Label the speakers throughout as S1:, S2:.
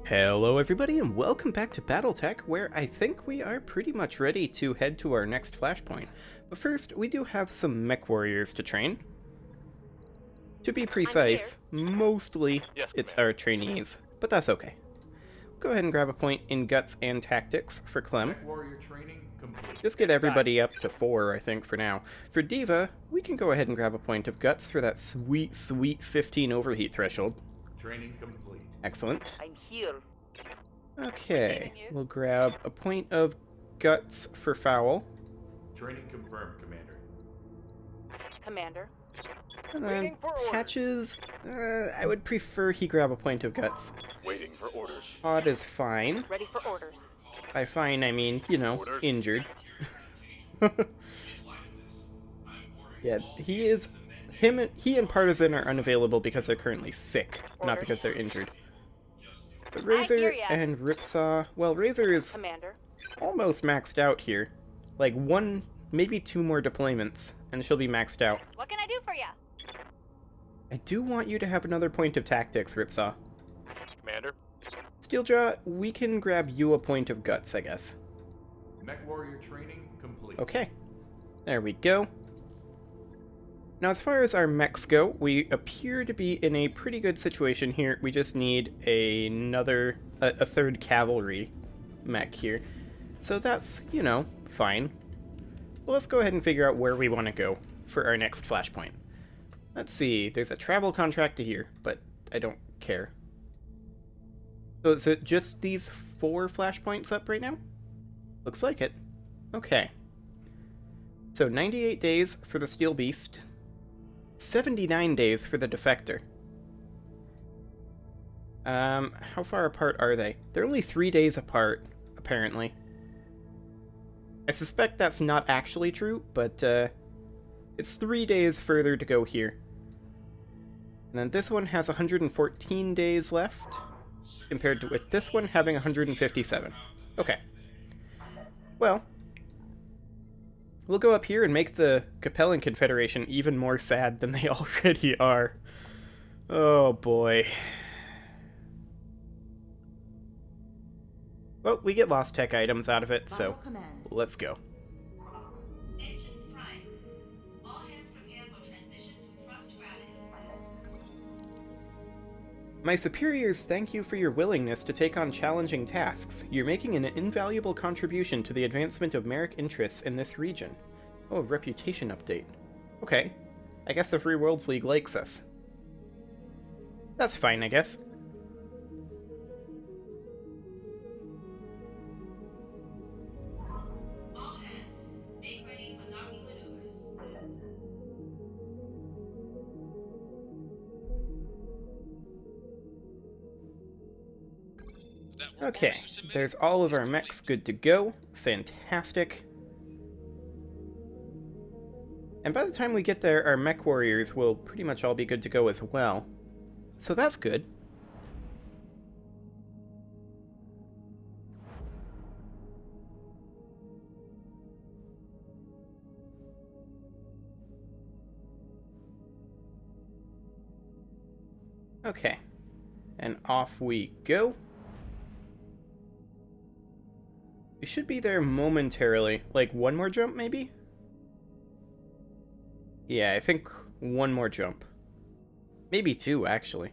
S1: Hello everybody and welcome back to BattleTech, where I think we are pretty much ready to head to our next Flashpoint. But first, we do have some mech warriors to train. To be precise, mostly it's our trainees, but that's okay. Go ahead and grab a point in Guts and Tactics for Clem. Just get everybody up to 4, I think, for now. For Diva, we can go ahead and grab a point of Guts for that sweet, sweet 15 overheat threshold.
S2: Training complete.
S1: Excellent.
S3: I'm here.
S1: Okay, we'll grab a point of Guts for Foul.
S2: Training confirmed, Commander.
S3: Commander.
S1: And then Patches, I would prefer he grab a point of Guts.
S4: Waiting for orders.
S1: Odd is fine.
S3: Ready for orders.
S1: By fine, I mean, you know, injured. Yeah, he and Partisan are unavailable because they're currently sick, not because they're injured. But Razor and Ripsaw, well, Razor is
S3: Commander.
S1: almost maxed out here. Like one, maybe 2 more deployments, and she'll be maxed out.
S3: What can I do for ya?
S1: I do want you to have another point of Tactics, Ripsaw.
S4: Commander.
S1: Steeljaw, we can grab you a point of Guts, I guess.
S2: Mech warrior training complete.
S1: Okay. There we go. Now, as far as our mechs go, we appear to be in a pretty good situation here. We just need a third cavalry mech here. So that's, you know, fine. Well, let's go ahead and figure out where we want to go for our next Flashpoint. Let's see, there's a travel contract to here, but I don't care. So is it just these 4 Flashpoints up right now? Looks like it. Okay. So 98 days for the Steel Beast. 79 days for the Defector. How far apart are they? They're only 3 days apart, apparently. I suspect that's not actually true, but it's 3 days further to go here. And then this one has 114 days left, compared to with this one having 157. Okay. Well, we'll go up here and make the Capellan Confederation even more sad than they already are. Oh boy. Well, we get lost tech items out of it, so let's go.
S5: Engines prime. All hands prepare for transition to thrust gravity.
S1: My superiors thank you for your willingness to take on challenging tasks. You're making an invaluable contribution to the advancement of Merrick interests in this region. Oh, reputation update. Okay. I guess the Free Worlds League likes us. That's fine, I guess.
S5: All hands, make ready for docking maneuvers.
S1: Okay, there's all of our mechs good to go. Fantastic. And by the time we get there, our mech warriors will pretty much all be good to go as well. So that's good. Okay, and off we go. We should be there momentarily. Like, one more jump, maybe? Yeah, I think one more jump. Maybe 2, actually.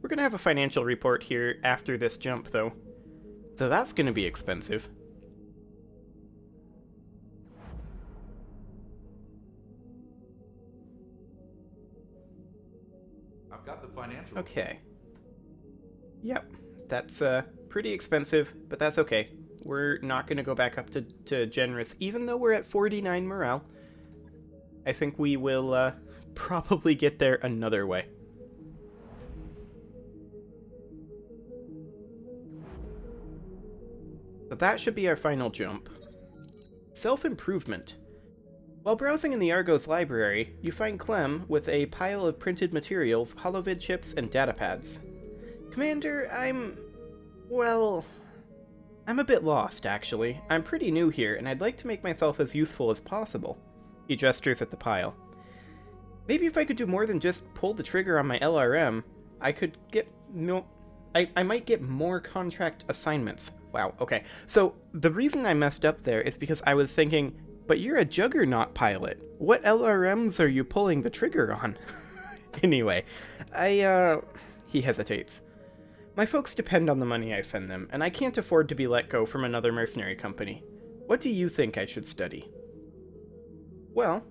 S1: We're gonna have a financial report here after this jump, though. So that's gonna be expensive.
S2: I've got the financial.
S1: Okay. Yep, that's pretty expensive, but that's okay. We're not gonna go back up to generous, even though we're at 49 morale. I think we will probably get there another way. So that should be our final jump. Self-improvement. While browsing in the Argos library, you find Clem with a pile of printed materials, holovid chips, and datapads. Commander, well, I'm a bit lost, actually. I'm pretty new here, and I'd like to make myself as useful as possible. He gestures at the pile. Maybe if I could do more than just pull the trigger on my LRM, I could get I might get more contract assignments. Wow, okay. So the reason I messed up there is because I was thinking, but you're a Juggernaut pilot. What LRMs are you pulling the trigger on? Anyway, he hesitates. My folks depend on the money I send them, and I can't afford to be let go from another mercenary company. What do you think I should study? Well,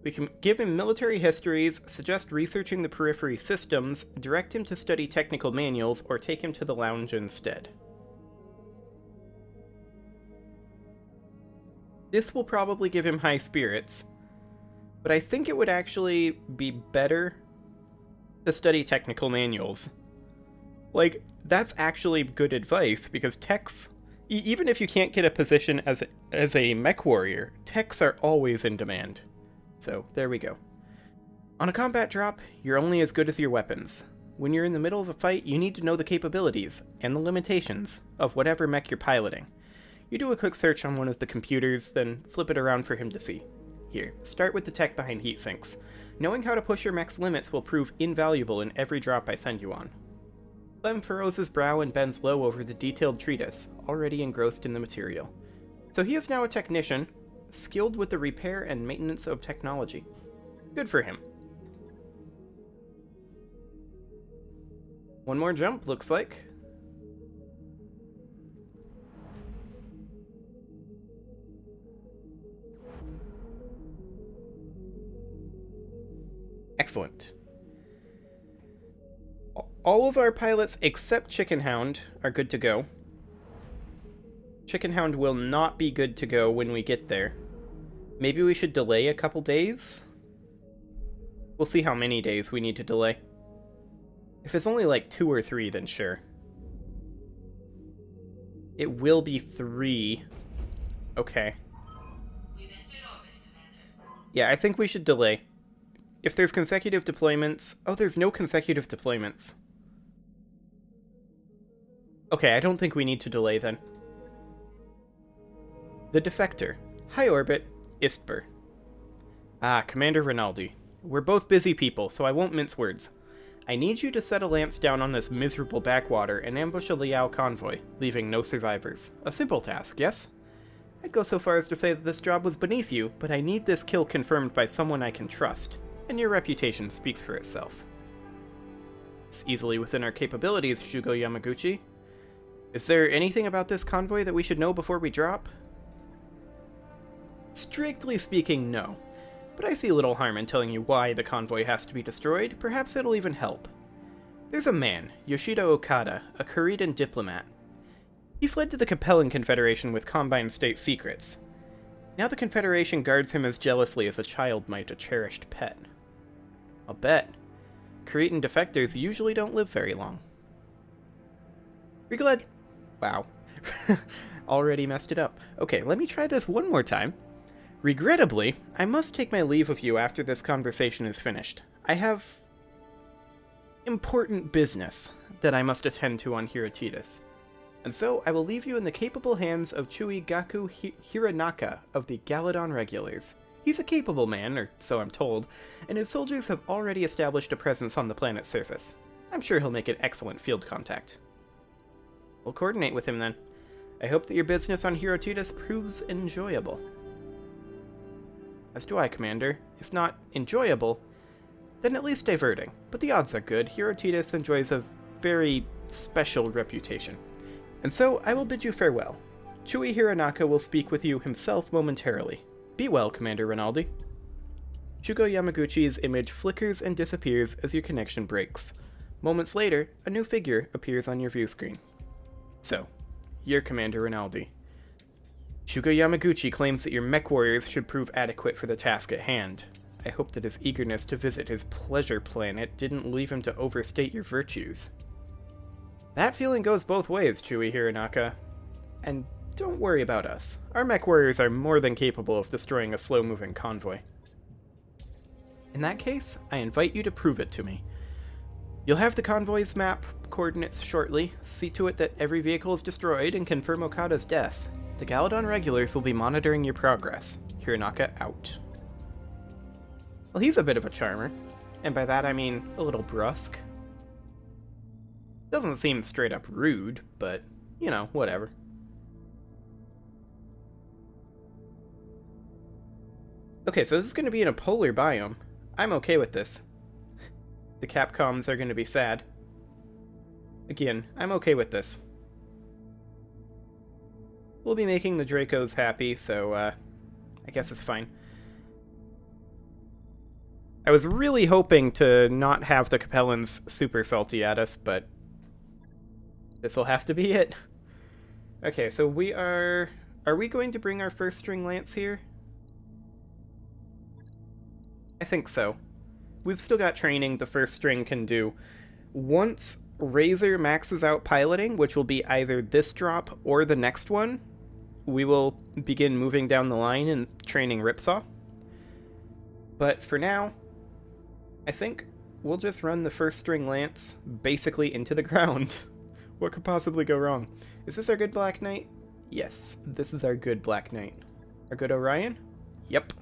S1: we can give him military histories, suggest researching the periphery systems, direct him to study technical manuals, or take him to the lounge instead. This will probably give him high spirits, but I think it would actually be better to study technical manuals. Like, that's actually good advice, because techs, even if you can't get a position as a mech warrior, techs are always in demand. So, there we go. On a combat drop, you're only as good as your weapons. When you're in the middle of a fight, you need to know the capabilities, and the limitations, of whatever mech you're piloting. You do a quick search on one of the computers, then flip it around for him to see. Here, start with the tech behind heat sinks. Knowing how to push your mech's limits will prove invaluable in every drop I send you on. Clem furrows his brow and bends low over the detailed treatise, already engrossed in the material. So he is now a technician, skilled with the repair and maintenance of technology. Good for him. One more jump, looks like. Excellent. All of our pilots except Chicken Hound are good to go. Chicken Hound will not be good to go when we get there. Maybe we should delay a couple days? We'll see how many days we need to delay. If it's only like 2 or 3, then sure. It will be 3. Okay.
S5: We've entered orbit, Commander.
S1: Yeah, I think we should delay. If there's consecutive deployments... Oh, there's no consecutive deployments. Okay, I don't think we need to delay then. The Defector. High orbit, Istber. Ah, Commander Rinaldi. We're both busy people, so I won't mince words. I need you to set a lance down on this miserable backwater and ambush a Liao convoy, leaving no survivors. A simple task, yes? I'd go so far as to say that this job was beneath you, but I need this kill confirmed by someone I can trust, and your reputation speaks for itself. It's easily within our capabilities, Shugo Yamaguchi. Is there anything about this convoy that we should know before we drop? Strictly speaking, no. But I see little harm in telling you why the convoy has to be destroyed. Perhaps it'll even help. There's a man, Yoshida Okada, a Korean diplomat. He fled to the Capellan Confederation with Combined State secrets. Now the Confederation guards him as jealously as a child might a cherished pet. I'll bet. Korean defectors usually don't live very long. Regret... Wow. Already messed it up. Okay, let me try this one more time. Regrettably, I must take my leave of you after this conversation is finished. I have important business that I must attend to on Atraitus. And so I will leave you in the capable hands of Chuigaku Hiranaka of the Galadon Regulars. He's a capable man, or so I'm told, and his soldiers have already established a presence on the planet's surface. I'm sure he'll make an excellent field contact. We'll coordinate with him then. I hope that your business on Atraitus proves enjoyable. As do I, Commander. If not enjoyable, then at least diverting. But the odds are good. Atraitus enjoys a very special reputation. And so, I will bid you farewell. Chui Hiranaka will speak with you himself momentarily. Be well, Commander Rinaldi. Shugo Yamaguchi's image flickers and disappears as your connection breaks. Moments later, a new figure appears on your view screen. So, you're Commander Rinaldi. Shugo Yamaguchi claims that your mech warriors should prove adequate for the task at hand. I hope that his eagerness to visit his pleasure planet didn't leave him to overstate your virtues. That feeling goes both ways, Chui Hiranaka. And don't worry about us. Our mech warriors are more than capable of destroying a slow-moving convoy. In that case, I invite you to prove it to me. You'll have the convoy's map coordinates shortly. See to it that every vehicle is destroyed and confirm Okada's death. The Galadon regulars will be monitoring your progress. Hiranaka out. Well, he's a bit of a charmer. And by that I mean a little brusque. Doesn't seem straight up rude, but, you know, whatever. Okay, so this is going to be in a polar biome. I'm okay with this. The Capcoms are going to be sad. Again, I'm okay with this. We'll be making the Dracos happy, so, I guess it's fine. I was really hoping to not have the Capellans super salty at us, but this'll have to be it. Okay, so we are... Are we going to bring our first string lance here? I think so. We've still got training the first string can do. Once Razor maxes out piloting, which will be either this drop or the next one, we will begin moving down the line and training Ripsaw. But for now, I think we'll just run the first string lance basically into the ground. What could possibly go wrong? Is this our good Black Knight? Yes, this is our good Black Knight. Our good Orion? Yep.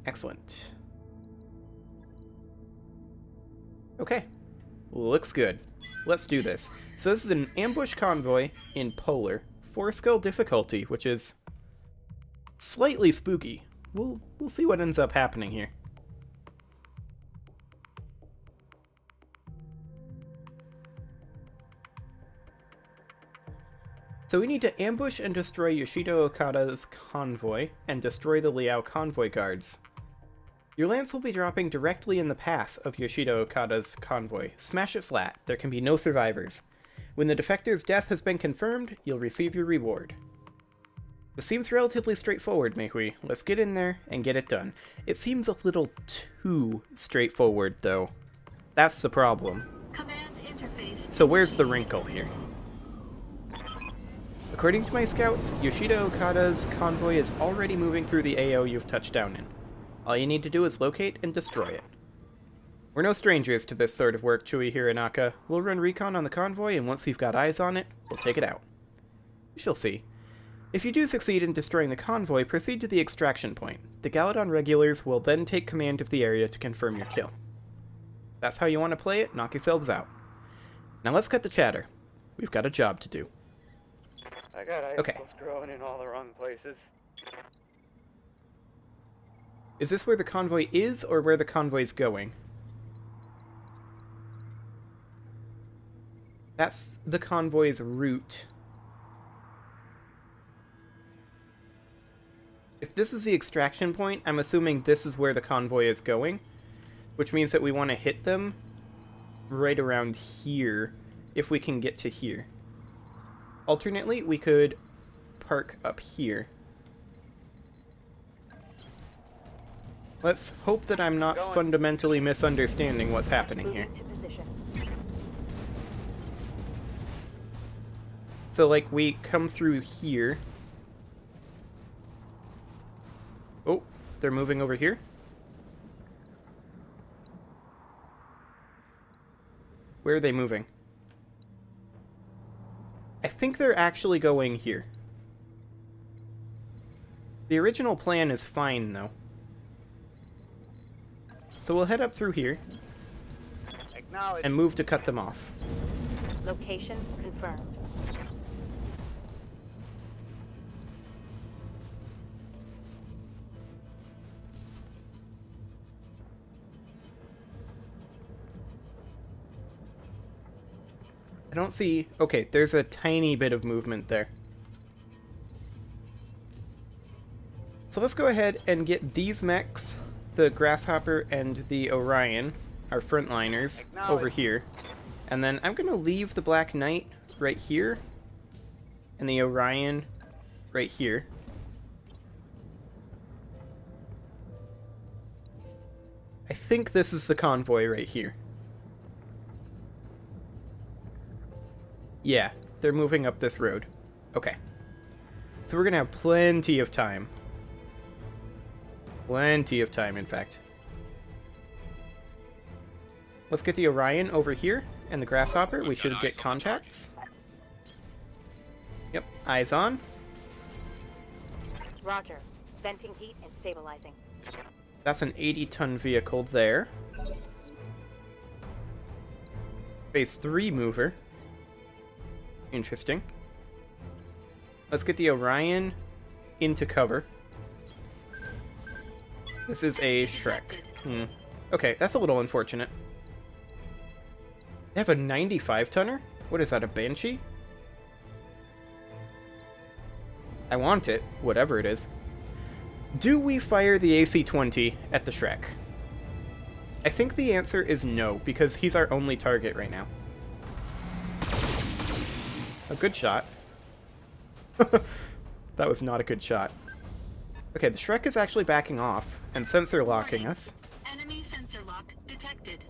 S1: Excellent. Okay. Looks good. Let's do this. So this is an ambush convoy in Polar. 4-skill difficulty, which is slightly spooky. We'll see what ends up happening here. So we need to ambush and destroy Yoshido Okada's convoy, and destroy the Liao convoy guards. Your lance will be dropping directly in the path of Yoshido Okada's convoy. Smash it flat. There can be no survivors. When the defector's death has been confirmed, you'll receive your reward. This seems relatively straightforward, Meihui. Let's get in there and get it done. It seems a little too straightforward, though. That's the problem.
S5: Command interface.
S1: So where's the wrinkle here? According to my scouts, Yoshido Okada's convoy is already moving through the AO you've touched down in. All you need to do is locate and destroy it. We're no strangers to this sort of work, Chui Hiranaka. We'll run recon on the convoy, and once we've got eyes on it, we'll take it out. We shall see. If you do succeed in destroying the convoy, proceed to the extraction point. The Galadon regulars will then take command of the area to confirm your kill. If that's how you want to play it, knock yourselves out. Now let's cut the chatter. We've got a job to do.
S6: I got icicles
S1: Okay.
S6: growing in all the wrong places.
S1: Is this where the convoy is, or where the convoy's going? That's the convoy's route. If this is the extraction point, I'm assuming this is where the convoy is going, which means that we want to hit them right around here, if we can get to here. Alternately, we could park up here. Let's hope that I'm not fundamentally misunderstanding what's happening here.
S3: Moving to position.
S1: So, like, we come through here. Oh, they're moving over here? Where are they moving? I think they're actually going here. The original plan is fine, though. So we'll head up through here
S6: Acknowledge.
S1: and move to cut them off.
S3: Location confirmed.
S1: I don't see... Okay, there's a tiny bit of movement there. So let's go ahead and get these mechs, the Grasshopper and the Orion, our frontliners, over here. And then I'm going to leave the Black Knight right here, and the Orion right here. I think this is the convoy right here. Yeah, they're moving up this road. Okay. So we're going to have plenty of time. Plenty of time, in fact. Let's get the Orion over here, and the Grasshopper. We should get contacts. Yep, eyes on.
S3: Roger. Venting heat and stabilizing.
S1: That's an 80-ton vehicle there. Phase 3 mover. Interesting. Let's get the Orion into cover. This is a Shrek. Okay, that's a little unfortunate. They have a 95-tonner? What is that, a Banshee? I want it, whatever it is. Do we fire the AC-20 at the Shrek? I think the answer is no, because he's our only target right now. A good shot. That was not a good shot. Okay, the Shrek is actually backing off and sensor locking us.
S5: Enemy sensor lock detected.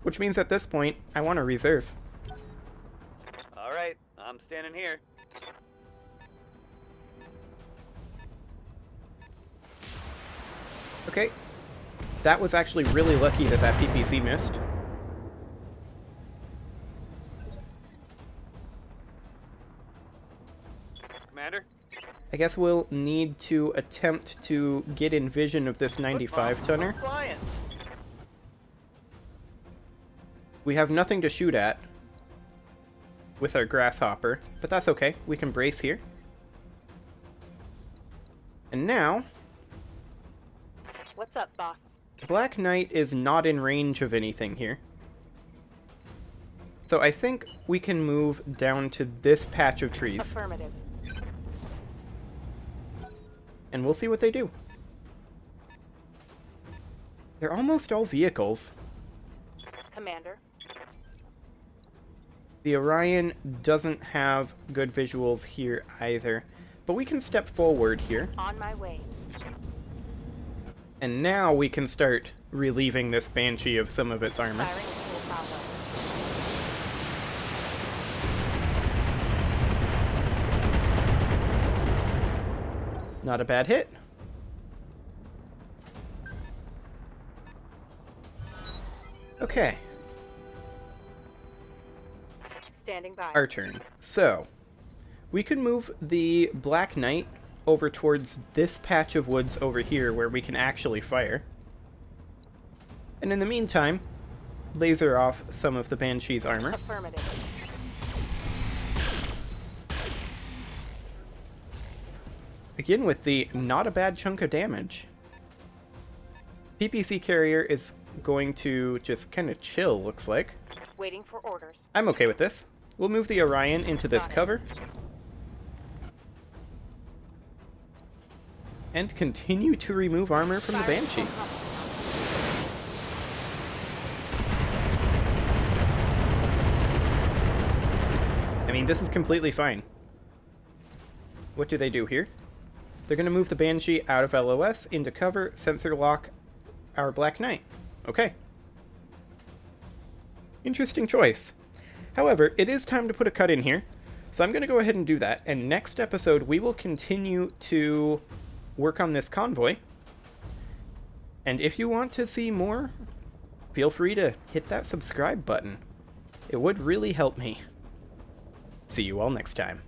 S1: Which means at this point, I want to reserve.
S6: Alright, I'm standing here.
S1: Okay. That was actually really lucky that that PPC missed.
S6: Commander?
S1: I guess we'll need to attempt to get in vision of this 95-tonner.
S6: Flying.
S1: We have nothing to shoot at with our Grasshopper, but that's okay. We can brace here. And now,
S3: What's up, boss?
S1: Black Knight is not in range of anything here. So I think we can move down to this patch of trees,
S3: Affirmative.
S1: and we'll see what they do. They're almost all vehicles.
S3: Commander.
S1: The Orion doesn't have good visuals here either, but we can step forward here,
S3: On my way.
S1: and now we can start relieving this Banshee of some of its armor.
S3: Firing at full power.
S1: Not a bad hit. Okay,
S3: Standing by.
S1: our turn. So, we can move the Black Knight over towards this patch of woods over here where we can actually fire. And in the meantime, laser off some of the Banshee's armor.
S3: Affirmative.
S1: Again with the not a bad chunk of damage. PPC carrier is going to just kind of chill, looks like.
S3: Waiting for orders.
S1: I'm okay with this. We'll move the Orion into this
S3: Got it.
S1: cover. And continue to remove armor from the
S3: Firing
S1: Banshee.
S3: full power.
S1: I mean, this is completely fine. What do they do here? They're going to move the Banshee out of LOS into cover, sensor lock our Black Knight. Okay. Interesting choice. However, it is time to put a cut in here, so I'm going to go ahead and do that, and next episode we will continue to work on this convoy. And if you want to see more, feel free to hit that subscribe button. It would really help me. See you all next time.